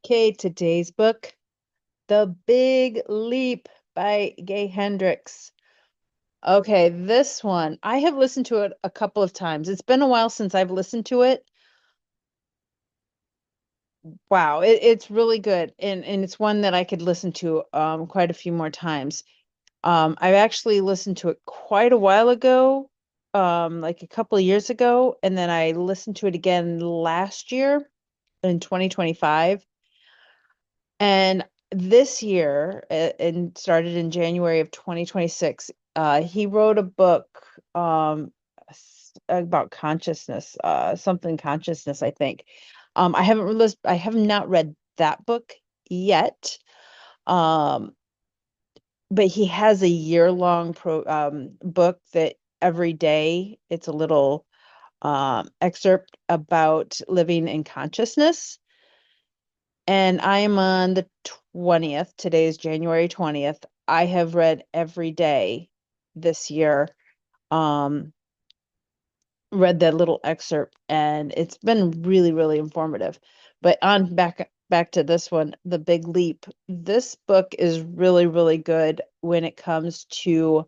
Okay, today's book, The Big Leap by Gay Hendricks. Okay, this one, I have listened to it a couple of times. It's been a while since I've listened to it. Wow, it's really good. And it's one that I could listen to quite a few more times. I've actually listened to it quite a while ago, like a couple of years ago, and then I listened to it again last year in 2025. And this year, and started in January of 2026, he wrote a book about consciousness, something consciousness, I think. I have not read that book yet. Um, but he has a year-long book that every day it's a little excerpt about living in consciousness. And I'm on the 20th. Today is January 20th. I have read every day this year. Um, Read that little excerpt and it's been really, really informative. But on back to this one, The Big Leap. This book is really, really good when it comes to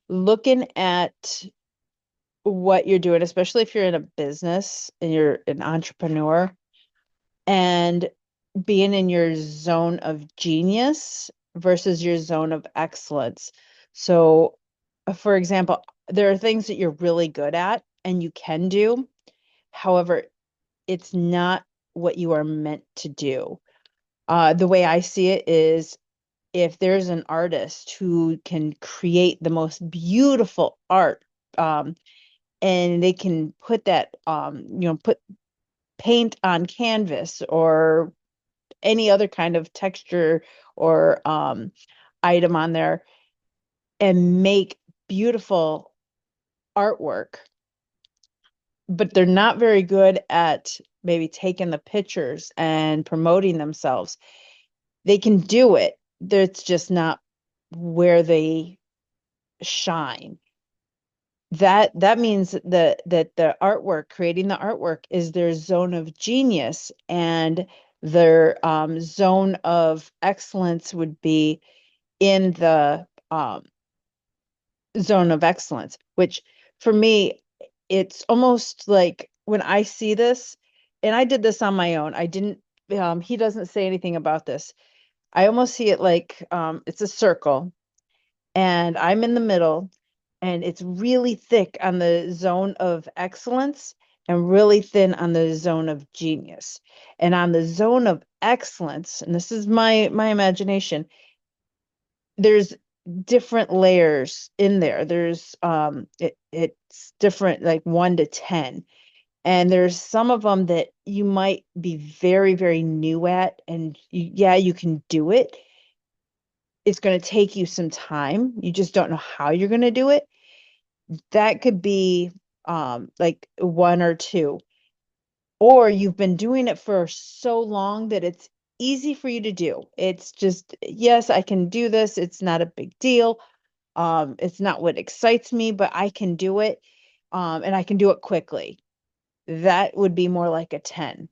looking at what you're doing, especially if you're in a business and you're an entrepreneur, and being in your zone of genius versus your zone of excellence. So, for example, there are things that you're really good at and you can do. However, it's not what you are meant to do. The way I see it is if there's an artist who can create the most beautiful art, and they can put that, put paint on canvas or any other kind of texture or item on there and make beautiful artwork, but they're not very good at maybe taking the pictures and promoting themselves. They can do it. That's just not where they shine. That means that the artwork, creating the artwork, is their zone of genius, and their zone of excellence would be in the zone of excellence, which for me, it's almost like when I see this, and I did this on my own. I didn't, he doesn't say anything about this. I almost see it like it's a circle, and I'm in the middle, and it's really thick on the zone of excellence and really thin on the zone of genius. And on the zone of excellence, and this is my imagination, there's different layers in there. There's it's different, like 1 to 10. And there's some of them that you might be very, very new at, and yeah, you can do it. It's going to take you some time. You just don't know how you're going to do it. That could be like 1 or 2. Or you've been doing it for so long that it's easy for you to do. It's just, yes, I can do this. It's not a big deal. It's not what excites me, but I can do it. And I can do it quickly. That would be more like a 10.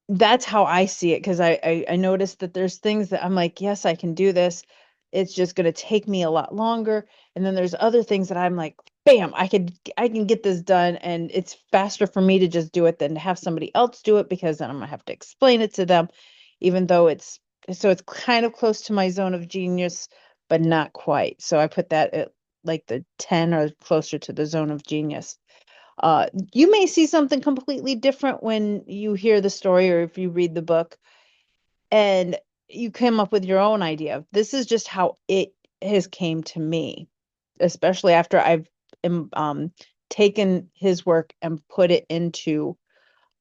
That's how I see it, because I noticed that there's things that I'm like, yes, I can do this. It's just going to take me a lot longer. And then there's other things that I'm like, bam, I can get this done, and it's faster for me to just do it than to have somebody else do it, because then I'm gonna have to explain it to them, even though it's kind of close to my zone of genius, but not quite. So I put that at like the 10 or closer to the zone of genius. You may see something completely different when you hear the story or if you read the book, and you come up with your own idea. This is just how it has came to me, especially after I've taken his work and put it into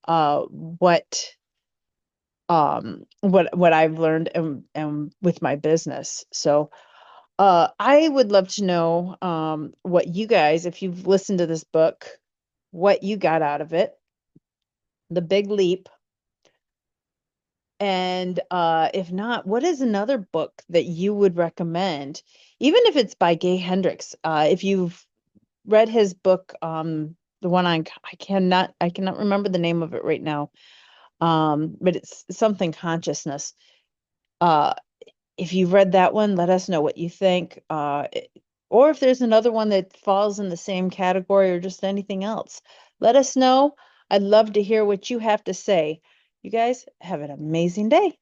what I've learned and with my business. So I would love to know what you guys, if you've listened to this book, what you got out of it, The Big Leap. And if not, what is another book that you would recommend, even if it's by Gay Hendricks? If you've read his book, the one I cannot remember the name of it right now. But it's something consciousness. Uh, if you've read that one, let us know what you think. Or if there's another one that falls in the same category or just anything else, let us know. I'd love to hear what you have to say. You guys have an amazing day.